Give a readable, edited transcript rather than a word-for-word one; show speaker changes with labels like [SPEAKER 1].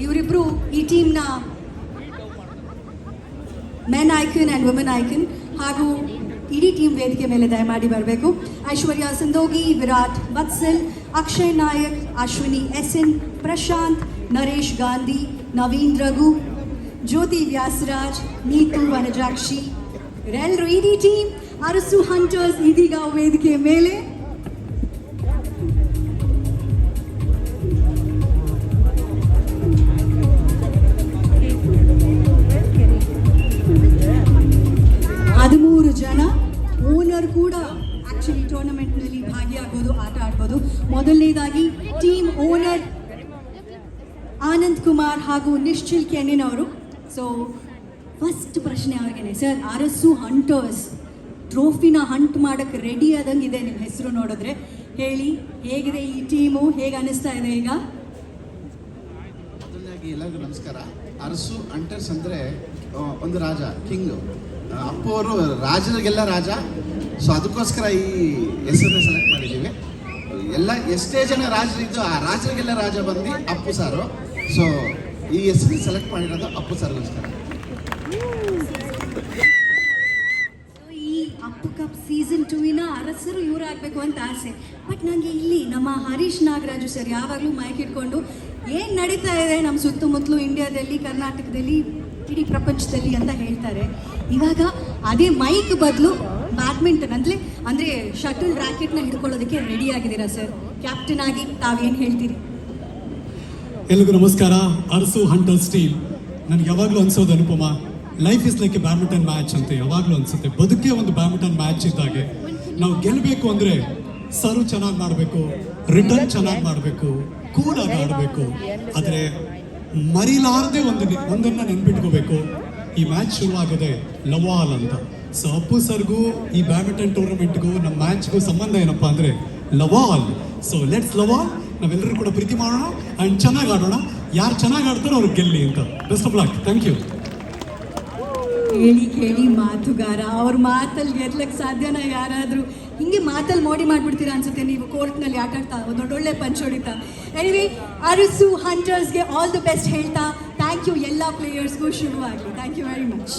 [SPEAKER 1] ಇವರಿಬ್ರು ಈ ಟೀಮ್ನ men icon and women icon. ಹಾಗೂ ಇಡೀ ಟೀಮ್ ವೇದಿಕೆ ಮೇಲೆ ದಯಮಾಡಿ ಬರಬೇಕು. ಐಶ್ವರ್ಯ ಸಂದೋಗಿ, ವಿರಾಟ್ ವತ್ಸಲ್, ಅಕ್ಷಯ್ ನಾಯಕ್, ಅಶ್ವಿನಿ ಎಸ್ಎನ್, ಪ್ರಶಾಂತ್, ನರೇಶ್ ಗಾಂಧಿ, ನವೀನ್ ರಘು, ಜ್ಯೋತಿ ವ್ಯಾಸರಾಜ್, ನೀತು ವನಜಾಕ್ಷಿ, ಇವರೆಲ್ಲರೂ ಇಡೀ ಟೀಮ್ ಅರಸು ಹಂಟರ್ಸ್ ಇದೀಗ ವೇದಿಕೆಯ ಮೇಲೆ. ಜನ ಓನರ್ ಕೂಡ ಆ್ಯಕ್ಚುಲಿ ಟೂರ್ನಮೆಂಟ್ನಲ್ಲಿ ಭಾಗಿಯಾಗ್ಬೋದು, ಆಟ ಆಡ್ಬೋದು. ಮೊದಲನೇದಾಗಿ ಟೀಮ್ ಓನರ್ ಆನಂದ್ ಕುಮಾರ್ ಹಾಗೂ ನಿಶ್ಚಿಲ್ ಕೆನಿನ್ ಅವರು. ಸೊ ಫಸ್ಟ್ ಪ್ರಶ್ನೆ ಅವ್ರಿಗೇನೆ, ಸರ್ ಅರಸು ಹಂಟರ್ಸ್ ಟ್ರೋಫಿನ ಹಂಟ್ ಮಾಡೋಕ್ಕೆ ರೆಡಿ ಆದಂಗೆ ಇದೆ ನಿಮ್ಮ ಹೆಸರು ನೋಡಿದ್ರೆ. ಹೇಳಿ, ಹೇಗಿದೆ ಈ ಟೀಮು, ಹೇಗೆ ಅನ್ನಿಸ್ತಾ ಇದೆ ಈಗ?
[SPEAKER 2] ಮೊದಲನೇದಾಗಿ ಎಲ್ಲರಿಗೂ ನಮಸ್ಕಾರ. ಅರಸು ಹಂಟರ್ಸ್ ಅಂದರೆ ಒಂದು ರಾಜ, ಕಿಂಗ್. ಅಪ್ಪು ಅವರು ರಾಜರಿಗೆಲ್ಲ ರಾಜ. ಸೊ ಅದಕ್ಕೋಸ್ಕರ ಈ ಹೆಸರನ್ನ ಸೆಲೆಕ್ಟ್ ಮಾಡಿದ್ದೀವಿ. ಎಲ್ಲ ಎಷ್ಟೇ ಜನ ರಾಜರಿದ್ದು ಆ ರಾಜರಿಗೆಲ್ಲ ರಾಜ ಬಂದು ಅಪ್ಪು ಸಾರು. ಸೊ ಈ ಹೆಸರು ಸೆಲೆಕ್ಟ್ ಮಾಡಿರೋದು ಅಪ್ಪು ಸರ್ಗೋಸ್ಕರ.
[SPEAKER 1] ಈ ಅಪ್ಪು ಕಪ್ ಸೀಸನ್ 2 ಅರಸರು ಇವರಾಗಬೇಕು ಅಂತ ಆಸೆ. ಬಟ್ ನನಗೆ ಇಲ್ಲಿ ನಮ್ಮ ಹರೀಶ್ ನಾಗರಾಜು ಸರ್ ಯಾವಾಗಲೂ ಮೈಕ್ ಇಟ್ಕೊಂಡು ಏನು ನಡೀತಾ ಇದೆ ನಮ್ಮ ಸುತ್ತಮುತ್ತಲು ಇಂಡಿಯಾದಲ್ಲಿ, ಕರ್ನಾಟಕದಲ್ಲಿ, ಇಡೀ ಪ್ರಪಂಚದಲ್ಲಿ ಅಂತ ಹೇಳ್ತಾರೆ. ಇವಾಗ ಅದೇ ಮೈಕ್ ಬದಲು ಬ್ಯಾಡ್ಮಿಂಟನ್ ಅಂದರೆ ಶಟಲ್ ರ್ಯಾಕೆಟ್ನ ಹಿಡ್ಕೊಳ್ಳೋದಕ್ಕೆ ರೆಡಿ ಆಗಿದ್ದೀರಾ ಸರ್. ಕ್ಯಾಪ್ಟನ್ ಆಗಿ ತಾವೇನು ಹೇಳ್ತೀರಿ?
[SPEAKER 3] ಎಲ್ರಿಗೂ ನಮಸ್ಕಾರ. ಅರಸು ಹಂಟರ್ಸ್ ಟೀಮ್, ನನಗೆ ಯಾವಾಗಲೂ ಅನ್ಸೋದು Anupama, life is like a badminton match ಅಂತ ಯಾವಾಗಲೂ ಅನಿಸುತ್ತೆ. ಬದುಕೇ ಒಂದು ಬ್ಯಾಡ್ಮಿಂಟನ್ ಮ್ಯಾಚ್ ಇದ್ದಾಗೆ. ನಾವು ಗೆಲ್ಲಬೇಕು ಅಂದರೆ ಸರ್ವ್ ಚೆನ್ನಾಗಿ ಮಾಡಬೇಕು, ರಿಟರ್ನ್ ಚೆನ್ನಾಗಿ ಮಾಡಬೇಕು, ಕೂಲಾಗಿ ಆಡಬೇಕು. ಆದರೆ ಮರಿಲಾರದೆ ಒಂದನ್ನು ನೆನ್ಪಿಟ್ಕೋಬೇಕು, ಈ ಮ್ಯಾಚ್ ಶುರುವಾಗದೆ ಲವಾಲ್ ಅಂತ. ಸೊ ಅಪ್ಪು ಸರ್ಗೂ ಈ ಬ್ಯಾಡ್ಮಿಂಟನ್ ಟೂರ್ನಮೆಂಟ್ಗೂ ನಮ್ಮ ಮ್ಯಾಚ್ಗೂ ಸಂಬಂಧ ಏನಪ್ಪ ಅಂದರೆ ಲವಾಲ್. So let's ಲವಾಲ್. ನಾವೆಲ್ಲರೂ ಕೂಡ ಪ್ರೀತಿ ಮಾಡೋಣ ಆ್ಯಂಡ್ ಚೆನ್ನಾಗಿ ಆಡೋಣ. ಯಾರು ಚೆನ್ನಾಗಿ ಆಡ್ತಾರೋ ಅವ್ರಿಗೆ ಗೆಲ್ಲಿ ಅಂತ. Best of luck. Thank you.
[SPEAKER 1] ಕೇಳಿ ಮಾತುಗಾರ, ಅವ್ರ ಮಾತಲ್ಲಿ ಗೆಲ್ಲಕ್ಕೆ ಸಾಧ್ಯನಾ? ಯಾರಾದರೂ ಹಿಂಗೆ ಮಾತಲ್ಲಿ ಮೋಡಿ ಮಾಡಿಬಿಡ್ತೀರಾ ಅನ್ಸುತ್ತೆ ನೀವು ಕೋರ್ಟ್ನಲ್ಲಿ ಆಟ ಆಡ್ತಾ ದೊಡ್ಡೊಳ್ಳೆ ಪಂಚ್ ಹೊಡಿತಾ. ಎನಿವೆ, ಅರಸು ಹಂಟರ್ಸ್ಗೆ ಆಲ್ ದಿ ಬೆಸ್ಟ್ ಹೇಳ್ತಾ ಥ್ಯಾಂಕ್ ಯು. ಎಲ್ಲ ಪ್ಲೇಯರ್ಸ್ಗೂ ಶುರುವಾಗಲಿ. Thank you very much.